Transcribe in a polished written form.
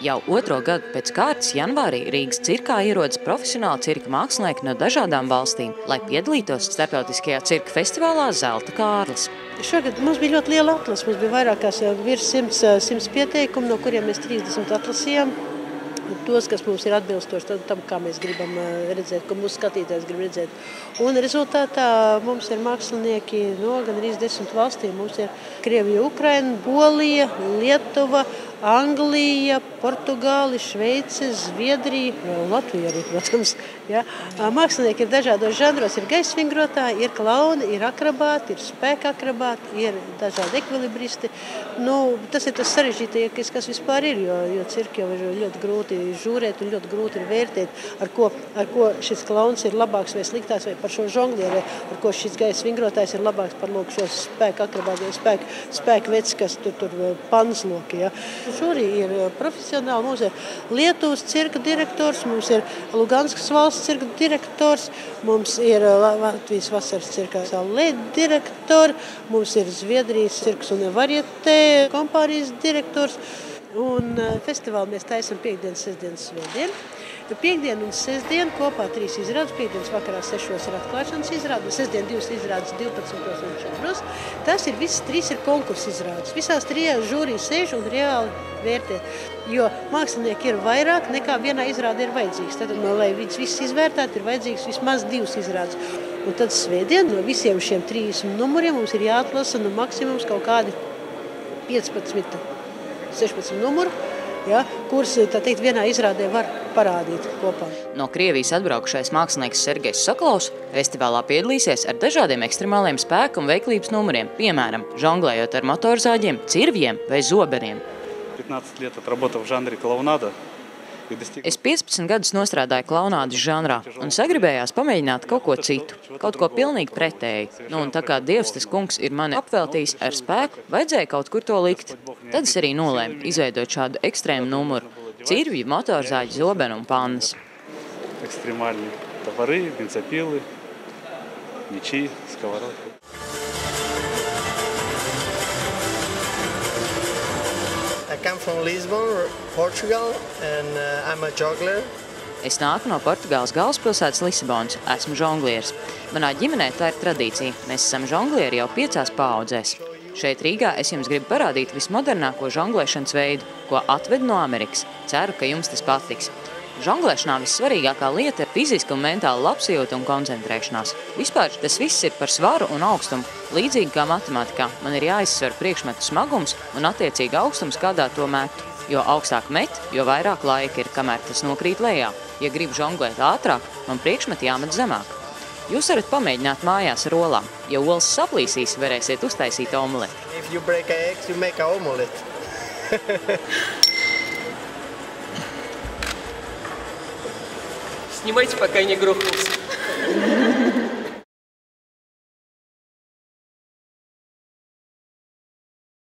Jau otro gadu pēc kārtas janvārī Rīgas cirkā ierodas profesionāli cirka mākslinieki no dažādām valstīm, lai piedalītos starptautiskajā cirka festivālā Zelta Kārlis. Šogad mums bija ļoti liela atlase. Mums bija vairākās jau virs 100 pieteikumu, no kuriem mēs 30 atlasījām. Tos, kas mums ir atbilstoši tam, kā mēs gribam redzēt, ko mūsu skatītājs grib redzēt. Un rezultātā mums ir mākslinieki no gan arī 10 valstīm. Mums ir Krievija, Ukraina, Polija, Lietuva, Anglija, Portugāli, Šveice, Zviedrija, Latvija arī, protams. Ja. Mākslinieki ir dažādos žanros, ir gaisvingrotāji, ir klauni, ir akrabāti, ir spēka akrabāti, ir dažādi ekvilibristi. Tas ir tas sarežģītākais, kas vispār ir, jo cirki jau ir ļoti grūti žūrēt un ļoti grūti ir vērtēt, ar ko šis klauns ir labāks vai sliktāks, vai par šo žonglieri, ar ko šis gaisvingrotājs ir labāks par šo spēka akrabāti, spēka veci, kas tur pansloki. Ja. Žūrī ir profesionāli. Mums ir Lietuvas cirka direktors, mums ir Luganskas valsts cirka direktors, mums ir Latvijas vasaras cirka direktori, mums ir Zviedrijas cirks un varieté kompānijas direktors. Un festivālu mēs taisam piekdien, sestdien, svētdien. Piekdien un sestdien kopā 3 izrādes. Piekdienas vakarā 6 ir atklāšanas izrāde, sestdien 2 izrādes 12 un 4. Tas ir viss 3 ir konkursu izrādes. Visās 3 žūrī sēž un reāli vērtē. Jo mākslinieki ir vairāk nekā vienā izrāde ir vajadzīgs. Tad, lai viņus visus izvērtētu, ir vajadzīgs vismaz 2 izrādes. Un tad svētdien no visiem šiem 30 numuriem mums ir jāatlasa maksimums kaut kādi 15, 16 numuru. Ja, kurus, tā teikt, vienā izrādē var parādīt kopā. No Krievijas atbraukušais mākslinieks Sergejs Sokolovs festivālā piedalīsies ar dažādiem ekstremāliem spēku un veiklības numuriem, piemēram, žonglējot ar motorzāģiem, cirvjiem vai zobeniem. 15 лет отработав в жанре клоунада. Es 15 gadus nostrādāju klaunādas žanrā un sagribējās pamēģināt kaut ko citu, kaut ko pilnīgi pretēju. Un tā kā Dievs tas kungs ir mani apveltījis ar spēku, vajadzēja kaut kur to likt. Tad es arī nolēmu izveidot šādu ekstrēmu numuru – cirvju, motorzāģi, zobenu un pannas. Ekstremāļi tavары, benzopilы, мечи, сковородки. I come from Lisbon, Portugal, and I'm a juggler. Es nāku no Portugāles galvaspilsētas Lisabonas, esmu žonglieris. Manā ģimenē tā ir tradīcija, mēs esam žonglieri jau 5 paaudzēs. Šeit Rīgā es jums gribu parādīt vismodernāko žonglēšanas veidu, ko atvedu no Amerikas. Ceru, ka jums tas patiks. Žonglēšanā vissvarīgākā lieta ir fiziska un mentāla labsajūta un koncentrēšanās. Vispār tas viss ir par svaru un augstumu. Līdzīgi kā matemātikā, man ir jāizsver priekšmetu smagums un attiecīgi augstums, kādā to metu. Jo augstāk met, jo vairāk laika ir, kamēr tas nokrīt lejā. Ja gribu žonglēt ātrāk, man priekšmeti jāmet zemāk. Jūs varat pamēģināt mājās ar olām. Ja olas saplīsīs, varēsiet uztaisīt omeleti. If you break an egg, you make an omelette. Снимайте, пока не грохнулся.